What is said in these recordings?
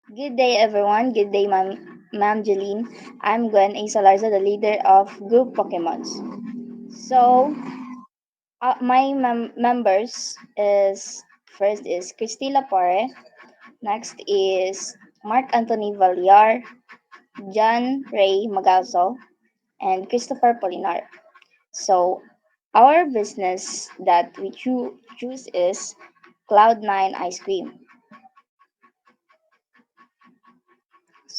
Good day, everyone. Good day, Ma'am Jeline. I'm Gwen A. Salarza, the leader of Group Pokemons. So, my members is first is Christy Lapore, next is Mark Anthony Valliar, John Ray Magalso, and Christopher Polinar. So, our business that we choose is Cloud9 Ice Cream.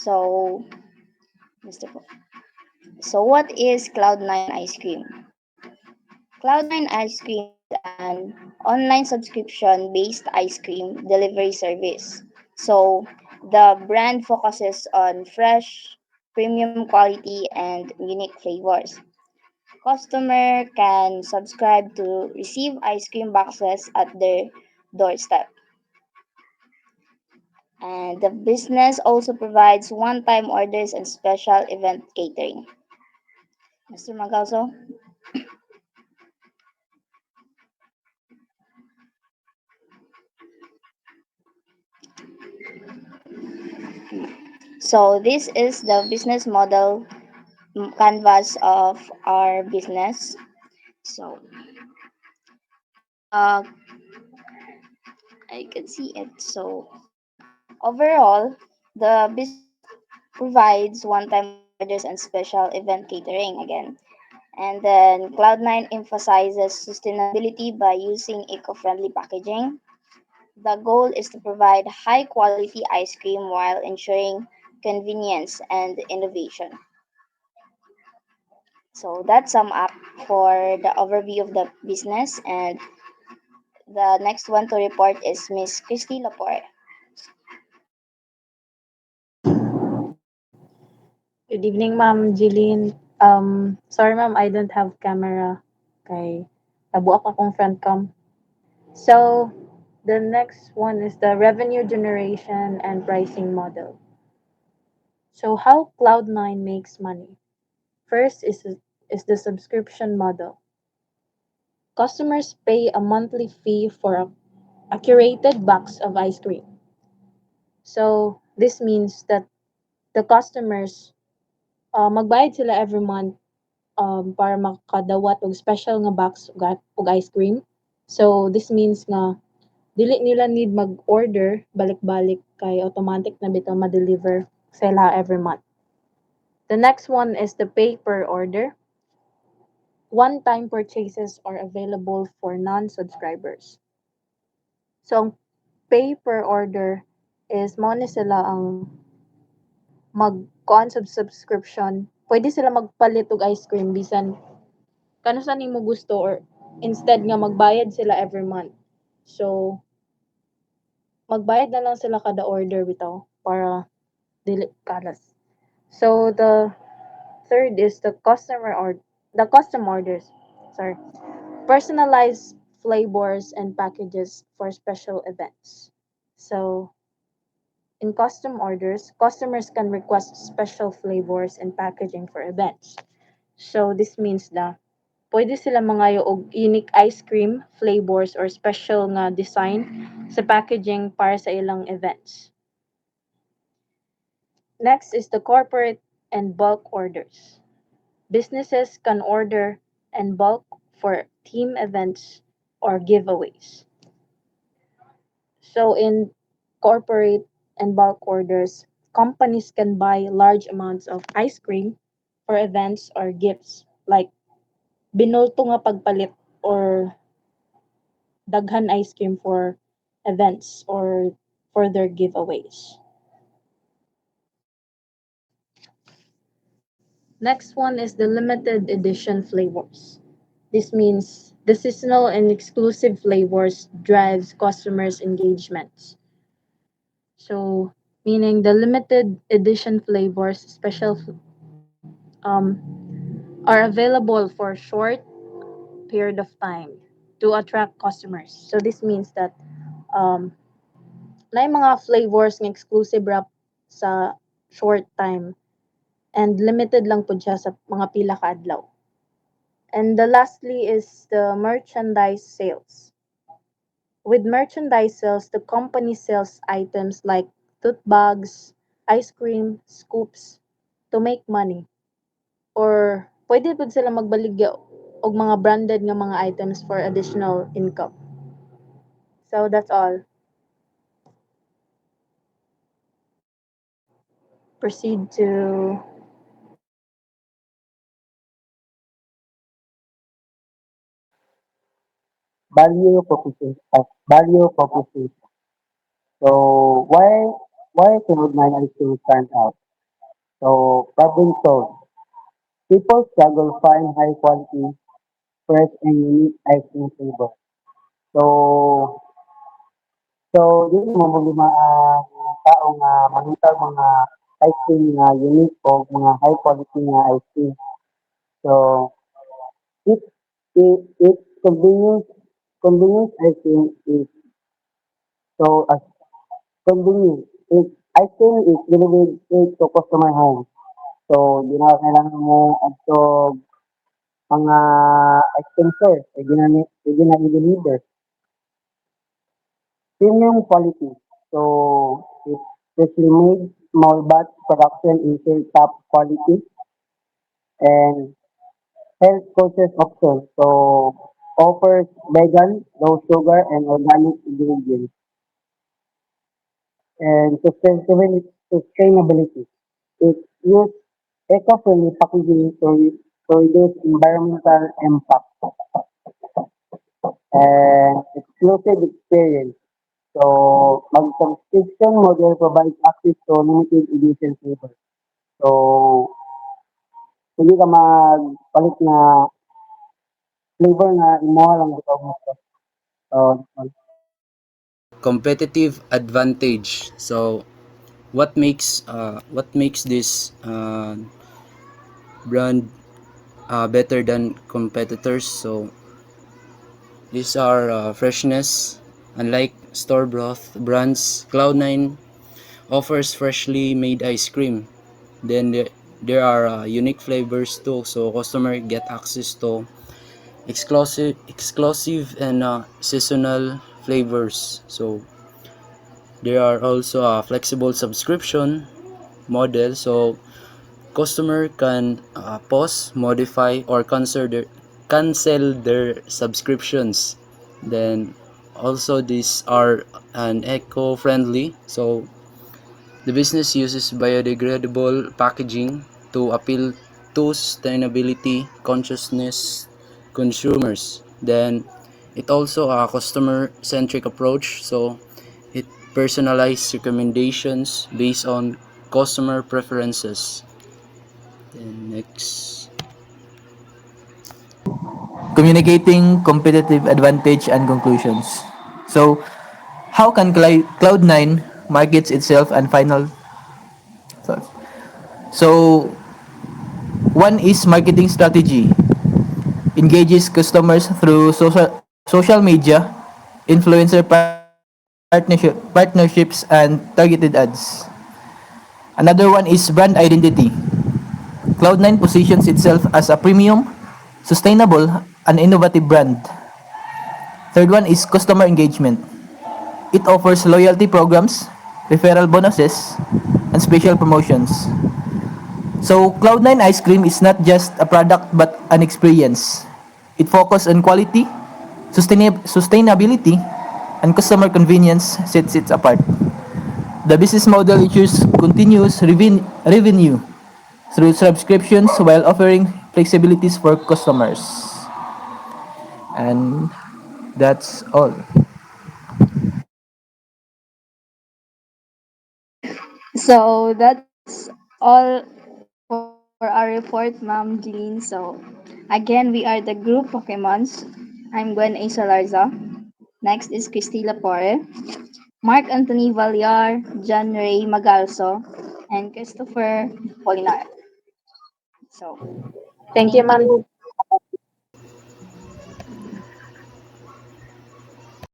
So, Mr. So, what is Cloud9 Ice Cream? Cloud9 Ice Cream is an online subscription based ice cream delivery service. So, the brand focuses on fresh, premium quality, and unique flavors. Customer can subscribe to receive ice cream boxes at their doorstep. And the business also provides one-time orders and special event catering. Mr. Magalso? So this is the business model canvas of our business. So uh, I can see it. So overall, the business provides one-time orders and special event catering again. And then Cloud9 emphasizes sustainability by using eco-friendly packaging. The goal is to provide high-quality ice cream while ensuring convenience and innovation. So that's sum up for the overview of the business, and the next one to report is Miss Christy Laporte. Good evening, Ma'am Jeline. Sorry, Ma'am, I don't have camera. Kay nabuak akong front cam. So, the next one is the revenue generation and pricing model. So, how Cloud9 makes money? First is the subscription model. Customers pay a monthly fee for a curated box of ice cream. So, this means that the customers, magbayad sila every month para makadawat og special nga box og ice cream. So this means nga dili nila need mag-order balik-balik kay automatic na bitaw ma-deliver sila every month. The next one is the pay per order. One-time purchases are available for non-subscribers. So ang pay per order is mo ni sila ang mag-kuan subscription. Pwede sila magpalit og ice cream bisan kano sa nimo gusto or instead nga magbayad sila every month. So, magbayad na lang sila kada order bitaw para dili kalas. So, the third is the custom orders. Sorry. Personalized flavors and packages for special events. So, in custom orders, customers can request special flavors and packaging for events. So, this means na pwede sila mangayo og unique ice cream, flavors, or special nga design sa packaging para sa ilang events. Next is the corporate and bulk orders. Businesses can order and bulk for team events or giveaways. So in corporate and bulk orders, companies can buy large amounts of ice cream for events or gifts like binulto nga pagpalit or daghan ice cream for events or for their giveaways. Next one is the limited edition flavors. This means the seasonal and exclusive flavors drives customers' engagement. So, meaning the limited edition flavors, are available for short period of time to attract customers. So this means that um, na yung mga flavors ng exclusive wrap sa short time and limited lang po siya sa mga pila ka adlaw. And the lastly is the merchandise sales. With merchandise sales, the company sells items like tote bags, ice cream, scoops to make money. Or pwede pud sila magbaligya og mga branded nga mga items for additional income. So that's all. Proceed to Value proposition. So why COVID-19 ice cream stand out? So problem solved. People struggle find high quality, fresh and unique ice cream flavor. So dili mo problema ang tao nga mangita mga ice cream nga unique o mga high quality nga ice cream. So it it convenience ice cream is so as convenient. Ice cream is delivered straight to customer home. So di na kailangan mo adto mga ice cream store, pwede na i-deliver. Premium quality. So it's specially made small batch production ensure top quality and health conscious option. So offers vegan, low sugar and organic ingredients and sustainability. It use eco-friendly packaging to reduce environmental impact and exclusive experience. So, mag-subscription model provides access to limited edition flavors. So, hindi ka magpalit na flavor na imo lang gusto mo. So, Competitive advantage. So what makes this brand better than competitors? So these are freshness. Unlike store broth brands, Cloud9 offers freshly made ice cream. Then there are unique flavors too, so customer get access to exclusive and seasonal flavors. So there are also a flexible subscription model, so customer can pause, modify, or cancel their subscriptions. Then also these are an eco-friendly, so the business uses biodegradable packaging to appeal to sustainability consciousness consumers. Then it also a customer centric approach, so it personalized recommendations based on customer preferences. Then next. Communicating competitive advantage and conclusions. So, how can Cloud9 markets itself and final thoughts? So, one is marketing strategy. Engages customers through social media, influencer partnerships and targeted ads. Another one is brand identity. Cloud9 positions itself as a premium, sustainable, and innovative brand. Third one is customer engagement. It offers loyalty programs, referral bonuses, and special promotions. So, Cloud9 ice cream is not just a product but an experience. It focuses on quality, sustainability, and customer convenience sets it apart. The business model ensures continuous revenue through subscriptions while offering flexibilities for customers. And that's all. So that's all for our report, Ma'am Jeline. So again, we are the group Pokemons. I'm Gwen A. Salarza. Next is Cristila Pore, Mark Anthony Vallar, John Ray Magalso, and Christopher Polinar. So thank you, thank Ma'am you.